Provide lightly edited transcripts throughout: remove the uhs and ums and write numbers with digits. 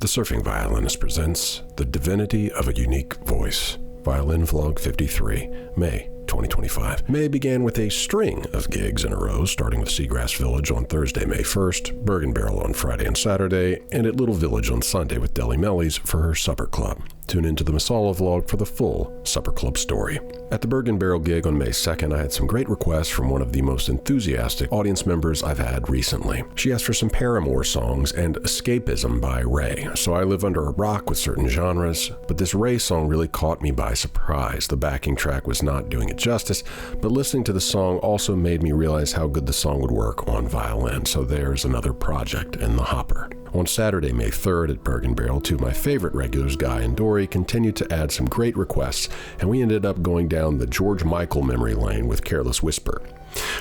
The Surfing Violinist presents The Divinity of a Unique Voice. Violin Vlog 53, May 2025. May began with a string of gigs in a row, starting with Seagrass Village on Thursday, May 1st, Bergen Barrel on Friday and Saturday, and at Little Village on Sunday with Deli Mellies for her supper club. Tune into the Masala vlog for the full supper club story. At the Bergen Barrel gig on May 2nd, I had some great requests from one of the most enthusiastic audience members I've had recently. She asked for some Paramore songs and Escapism by Ray. So I live under a rock with certain genres, but this Ray song really caught me by surprise. The backing track was not doing it justice, but listening to the song also made me realize how good the song would work on violin. So there's another project in the hopper. On Saturday, May 3rd at Bergen Barrel, two of my favorite regulars, Guy and Dory, continued to add some great requests, and we ended up going down the George Michael memory lane with Careless Whisper.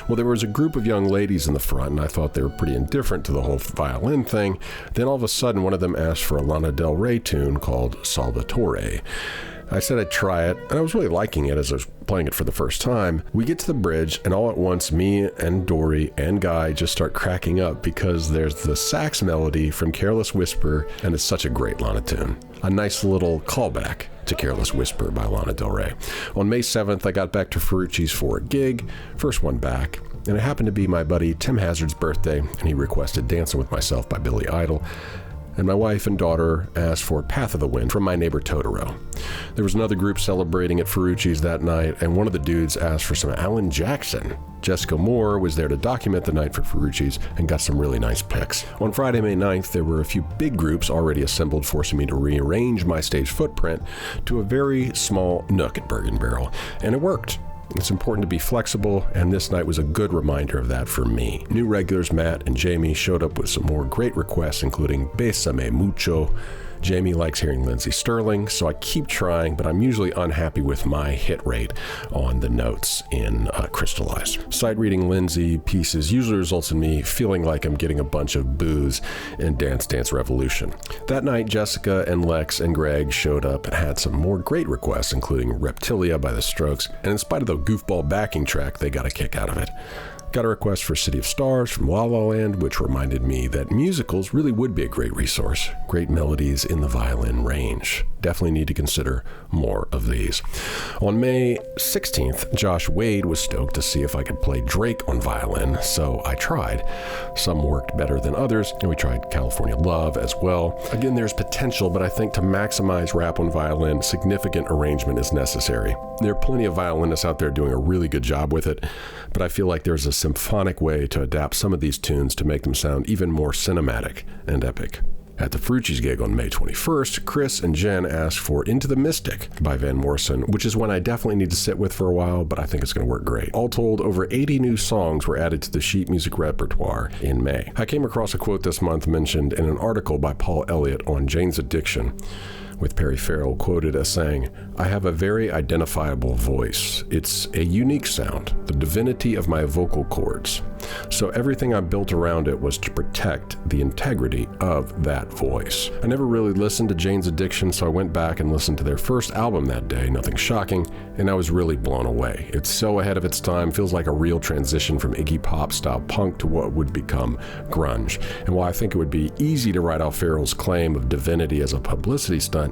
Well, there was a group of young ladies in the front, and I thought they were pretty indifferent to the whole violin thing. Then all of a sudden, one of them asked for a Lana Del Rey tune called Salvatore. I said I'd try it, and I was really liking it as I was playing it for the first time. We get to the bridge, and all at once, me and Dory and Guy just start cracking up because there's the sax melody from Careless Whisper, and it's such a great Lana tune. A nice little callback to Careless Whisper by Lana Del Rey. On May 7th, I got back to Ferrucci's for a gig, first one back, and it happened to be my buddy Tim Hazard's birthday, and he requested Dancing with Myself by Billy Idol. And my wife and daughter asked for Path of the Wind from My Neighbor Totoro. There was another group celebrating at Ferrucci's that night, and one of the dudes asked for some Alan Jackson. Jessica Moore was there to document the night for Ferrucci's and got some really nice pics. On Friday, May 9th, there were a few big groups already assembled, forcing me to rearrange my stage footprint to a very small nook at Bergen Barrel, and it worked. It's important to be flexible, and this night was a good reminder of that for me. New regulars Matt and Jamie showed up with some more great requests, including Bésame Mucho. Jamie likes hearing Lindsey Sterling, so I keep trying, but I'm usually unhappy with my hit rate on the notes in Crystallize. Sight reading Lindsey pieces usually results in me feeling like I'm getting a bunch of boos in Dance Dance Revolution. That night, Jessica and Lex and Greg showed up and had some more great requests, including Reptilia by The Strokes, and in spite of the goofball backing track, they got a kick out of it. Got a request for City of Stars from La La Land, which reminded me that musicals really would be a great resource. Great melodies in the violin range. Definitely need to consider more of these. On May 16th, Josh Wade was stoked to see if I could play Drake on violin, so I tried. Some worked better than others, and we tried California Love as well. Again, there's potential, but I think to maximize rap on violin, significant arrangement is necessary. There are plenty of violinists out there doing a really good job with it, but I feel like there's a symphonic way to adapt some of these tunes to make them sound even more cinematic and epic. At the Ferrucci's gig on May 21st, Chris and Jen asked for Into the Mystic by Van Morrison, which is one I definitely need to sit with for a while, but I think it's going to work great. All told, over 80 new songs were added to the sheet music repertoire in May. I came across a quote this month mentioned in an article by Paul Elliott on Jane's Addiction, with Perry Farrell quoted as saying, "I have a very identifiable voice. It's a unique sound, the divinity of my vocal cords. So everything I built around it was to protect the integrity of that voice." I never really listened to Jane's Addiction, so I went back and listened to their first album that day, Nothing Shocking, and I was really blown away. It's so ahead of its time, feels like a real transition from Iggy Pop style punk to what would become grunge. And while I think it would be easy to write off Farrell's claim of divinity as a publicity stunt,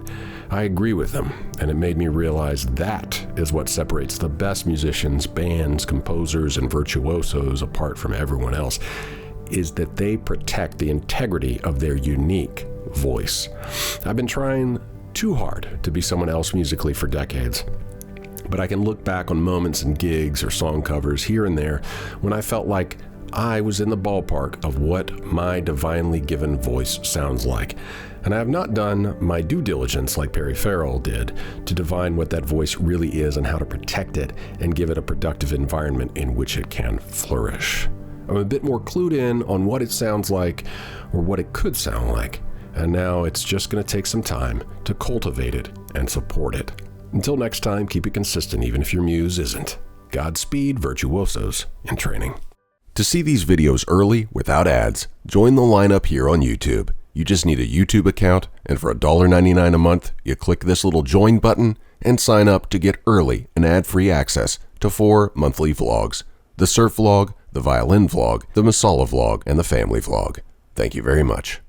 I agree with him, and it made me realize that is what separates the best musicians, bands, composers, and virtuosos apart from everyone else, is that they protect the integrity of their unique voice. I've been trying too hard to be someone else musically for decades, but I can look back on moments and gigs or song covers here and there when I felt like I was in the ballpark of what my divinely given voice sounds like. And I have not done my due diligence like Perry Farrell did to divine what that voice really is and how to protect it and give it a productive environment in which it can flourish. I'm a bit more clued in on what it sounds like or what it could sound like. And now it's just going to take some time to cultivate it and support it. Until next time, keep it consistent even if your muse isn't. Godspeed, virtuosos in training. To see these videos early without ads, join the lineup here on YouTube. You just need a YouTube account, and for $1.99 a month, you click this little join button and sign up to get early and ad-free access to 4 monthly vlogs: the surf vlog, the violin vlog, the Masala vlog, and the family vlog. Thank you very much.